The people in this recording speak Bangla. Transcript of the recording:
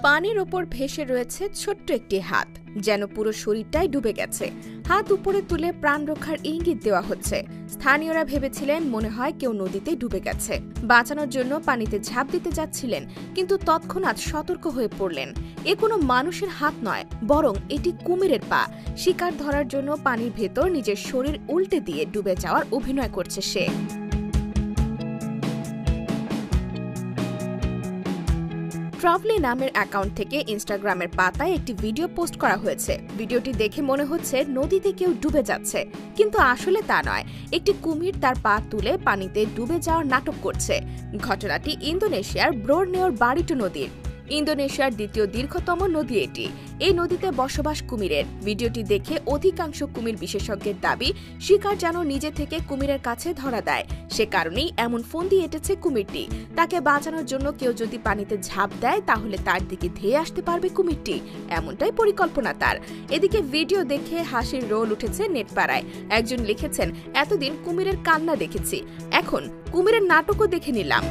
পানির ওপর ভেসে রয়েছে ছোট্ট একটি হাত, যেন পুরো শরীরটাই ডুবে গেছে। হাত উপরে তুলে প্রাণ রক্ষার ইঙ্গিত দেওয়া হচ্ছে। স্থানীয়রা ভেবেছিলেন মনে হয় কেউ নদীতে ডুবে গেছে, বাঁচানোর জন্য পানিতে ঝাঁপ দিতে যাচ্ছিলেন, কিন্তু তৎক্ষণাৎ সতর্ক হয়ে পড়লেন। এ কোনো মানুষের হাত নয়, বরং এটি কুমিরের পা। শিকার ধরার জন্য পানির ভেতর নিজের শরীর উল্টে দিয়ে ডুবে যাওয়ার অভিনয় করছে সে। ট্রাভলি নামের অ্যাকাউন্ট থেকে ইনস্টাগ্রামের পাতায় একটি ভিডিও পোস্ট করা হয়েছে। ভিডিওটি দেখে মনে হচ্ছে নদীতে কেউ ডুবে যাচ্ছে, কিন্তু আসলে তা নয়। একটি কুমির তার পা তুলে পানিতে ডুবে যাওয়ার নাটক করছে। ঘটনাটি ইন্দোনেশিয়ার বোর্নেওর বারিটো নদীর। ইন্দোনেশিয়ার দ্বিতীয় দীর্ঘতম নদী এটি। এই নদীতে বসবাস কুমিরের। ভিডিওটি দেখে অধিকাংশ কুমির বিশেষজ্ঞের দাবি, শিকার যেন নিজে থেকে কুমিরের কাছে ধরা দেয়। সে কারণেই এমন ফন্দি এঁটেছে কুমিরটি। তাকে বাঁচানোর জন্য কেউ যদি পানিতে ঝাঁপ দেয়, তাহলে তার দিকে ধেয়ে আসতে পারবে কুমিরটি, এমনটাই পরিকল্পনা তার। এদিকে ভিডিও দেখে হাসির রোল উঠেছে নেটপাড়ায়। একজন লিখেছেন, এতদিন কুমিরের কান্না দেখেছি, এখন কুমিরের নাটকও দেখে নিলাম।